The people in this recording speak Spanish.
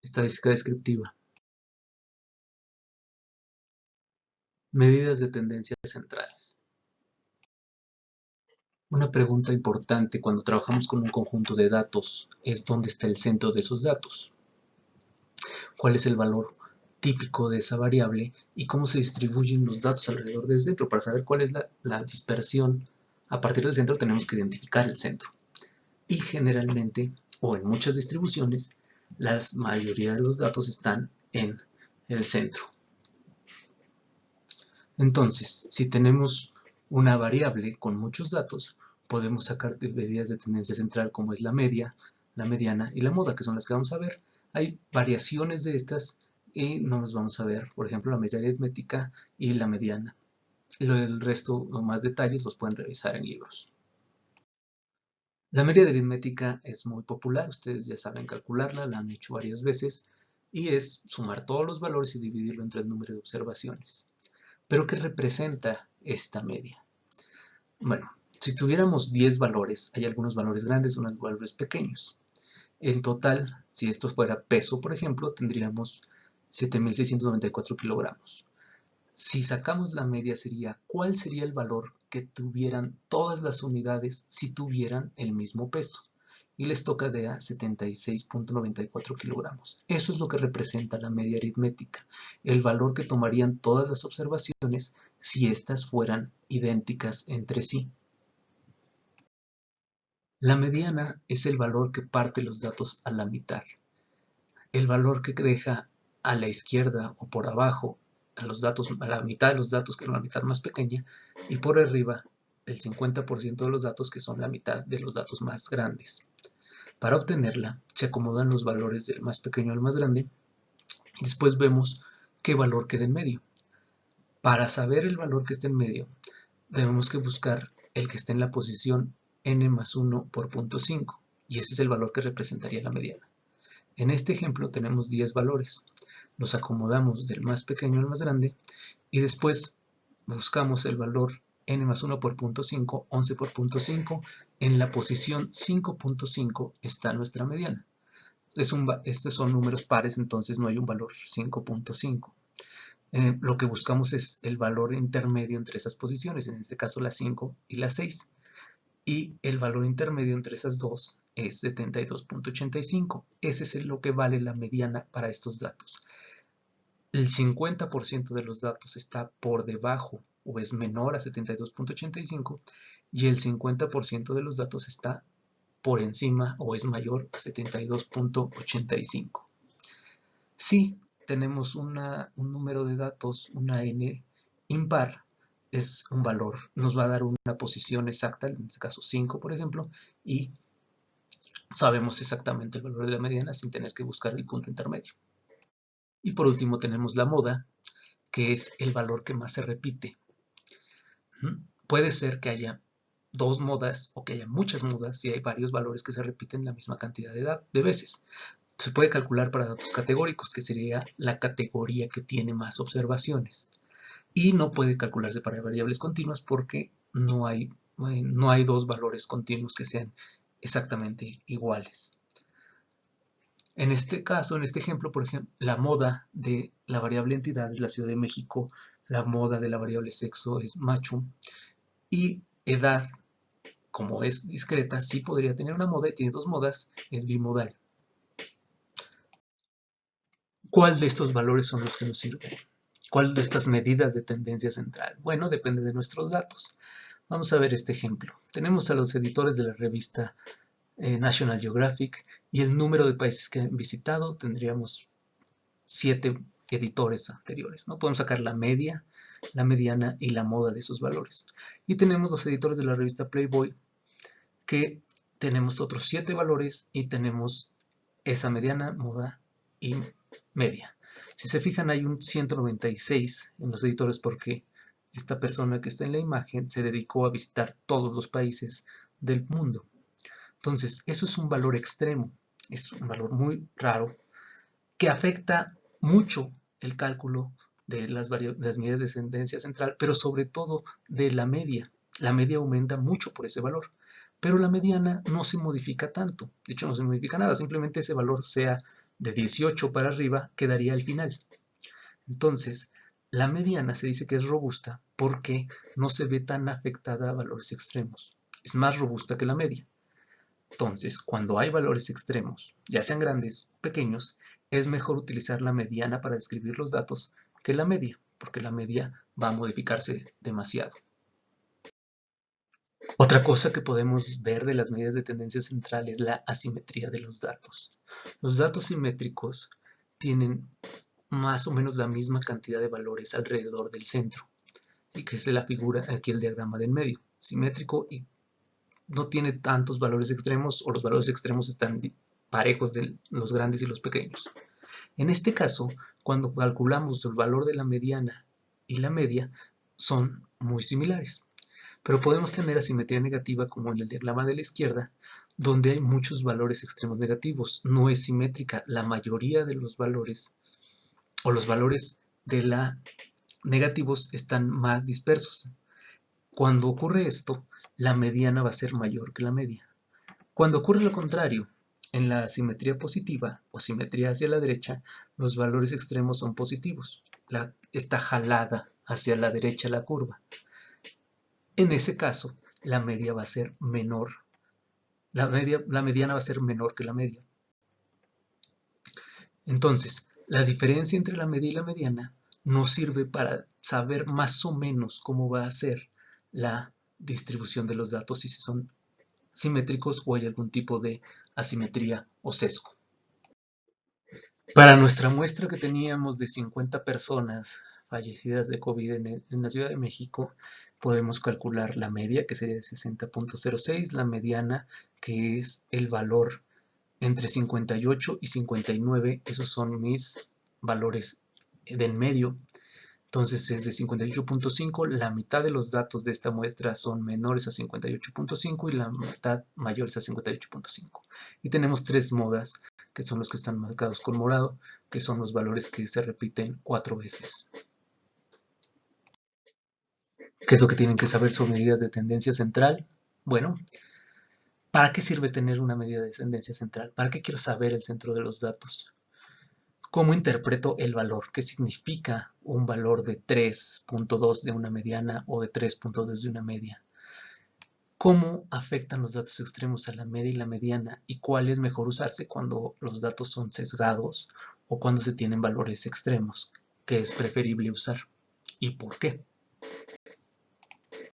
Estadística descriptiva. Medidas de tendencia central. Una pregunta importante cuando trabajamos con un conjunto de datos es dónde está el centro de esos datos. ¿Cuál es el valor típico de esa variable y cómo se distribuyen los datos alrededor del centro? Para saber cuál es la dispersión, a partir del centro tenemos que identificar el centro. Y generalmente, o en muchas distribuciones, la mayoría de los datos están en el centro. Entonces, si tenemos una variable con muchos datos, podemos sacar medidas de tendencia central como es la media, la mediana y la moda, que son las que vamos a ver. Hay variaciones de estas y no nos vamos a ver, por ejemplo, la media aritmética y la mediana. Y el resto, o más detalles, los pueden revisar en libros. La media aritmética es muy popular, ustedes ya saben calcularla, la han hecho varias veces, y es sumar todos los valores y dividirlo entre el número de observaciones. ¿Pero qué representa esta media? Bueno, si tuviéramos 10 valores, hay algunos valores grandes, unos valores pequeños. En total, si esto fuera peso, por ejemplo, tendríamos 7.694 kilogramos. Si sacamos la media sería, ¿cuál sería el valor que tuvieran todas las unidades si tuvieran el mismo peso? Y les toca de a 76.94 kilogramos. Eso es lo que representa la media aritmética, el valor que tomarían todas las observaciones si éstas fueran idénticas entre sí. La mediana es el valor que parte los datos a la mitad. El valor que deja a la izquierda o por abajo a la mitad de los datos, que es la mitad más pequeña, y por arriba el 50% de los datos, que son la mitad de los datos más grandes. Para obtenerla, se acomodan los valores del más pequeño al más grande, y después vemos qué valor queda en medio. Para saber el valor que está en medio, tenemos que buscar el que esté en la posición n más 1 por 0.5, y ese es el valor que representaría la mediana. En este ejemplo tenemos 10 valores. Los acomodamos del más pequeño al más grande y después buscamos el valor n más 1 por 0.5, 11 por 0.5. En la posición 5.5 está nuestra mediana. Estos son números pares, entonces no hay un valor 5.5. Lo que buscamos es el valor intermedio entre esas posiciones, en este caso la 5 y la 6. Y el valor intermedio entre esas dos es 72.85. Ese es lo que vale la mediana para estos datos. El 50% de los datos está por debajo o es menor a 72.85 y el 50% de los datos está por encima o es mayor a 72.85. Si tenemos un número de datos, una n impar, es un valor, nos va a dar una posición exacta, en este caso 5 por ejemplo, y sabemos exactamente el valor de la mediana sin tener que buscar el punto intermedio. Y por último tenemos la moda, que es el valor que más se repite. Puede ser que haya dos modas o que haya muchas modas y hay varios valores que se repiten la misma cantidad de veces. Se puede calcular para datos categóricos, que sería la categoría que tiene más observaciones. Y no puede calcularse para variables continuas porque no hay dos valores continuos que sean exactamente iguales. En este caso, en este ejemplo, por ejemplo, la moda de la variable entidad es la Ciudad de México, la moda de la variable sexo es macho, y edad, como es discreta, sí podría tener una moda y tiene dos modas, es bimodal. ¿Cuál de estos valores son los que nos sirven? ¿Cuál de estas medidas de tendencia central? Bueno, depende de nuestros datos. Vamos a ver este ejemplo. Tenemos a los editores de la revista National Geographic y el número de países que han visitado. Tendríamos 7 editores anteriores, ¿no? Podemos sacar la media, la mediana y la moda de esos valores. Y tenemos los editores de la revista Playboy, que tenemos otros 7 valores y tenemos esa mediana, moda y media. Si se fijan, hay un 196 en los editores porque esta persona que está en la imagen se dedicó a visitar todos los países del mundo. Entonces, eso es un valor extremo, es un valor muy raro que afecta mucho el cálculo de las medidas de tendencia central, pero sobre todo de la media. La media aumenta mucho por ese valor. pero la mediana no se modifica tanto. De hecho, no se modifica nada, simplemente ese valor sea de 18 para arriba, quedaría al final. Entonces, la mediana se dice que es robusta porque no se ve tan afectada a valores extremos. Es más robusta que la media. Entonces, cuando hay valores extremos, ya sean grandes o pequeños, es mejor utilizar la mediana para describir los datos que la media, porque la media va a modificarse demasiado. Otra cosa que podemos ver de las medidas de tendencia central es la asimetría de los datos. Los datos simétricos tienen más o menos la misma cantidad de valores alrededor del centro, ¿sí? Que es la figura, aquí el diagrama del medio, simétrico y no tiene tantos valores extremos, o los valores extremos están parejos de los grandes y los pequeños. En este caso, cuando calculamos el valor de la mediana y la media, son muy similares. Pero podemos tener asimetría negativa como en el diagrama de la izquierda, donde hay muchos valores extremos negativos. No es simétrica. La mayoría de los valores, o los valores de la negativos, están más dispersos. Cuando ocurre esto, la mediana va a ser mayor que la media. Cuando ocurre lo contrario, en la simetría positiva o simetría hacia la derecha, los valores extremos son positivos. Está jalada hacia la derecha la curva. En ese caso, la media va a ser menor. La mediana va a ser menor que la media. Entonces, la diferencia entre la media y la mediana nos sirve para saber más o menos cómo va a ser la distribución de los datos, si son simétricos o hay algún tipo de asimetría o sesgo. Para nuestra muestra que teníamos de 50 personas fallecidas de COVID en la Ciudad de México, podemos calcular la media, que sería de 60.06, la mediana, que es el valor entre 58 y 59, esos son mis valores del medio. Entonces es de 58.5, la mitad de los datos de esta muestra son menores a 58.5 y la mitad mayores a 58.5. Y tenemos tres modas, que son los que están marcados con morado, que son los valores que se repiten 4 veces. ¿Qué es lo que tienen que saber sobre medidas de tendencia central? Bueno, ¿para qué sirve tener una medida de tendencia central? ¿Para qué quiero saber el centro de los datos? ¿Cómo interpreto el valor? ¿Qué significa un valor de 3.2 de una mediana o de 3.2 de una media? ¿Cómo afectan los datos extremos a la media y la mediana? ¿Y cuál es mejor usarse cuando los datos son sesgados o cuando se tienen valores extremos? ¿Qué es preferible usar? ¿Y por qué?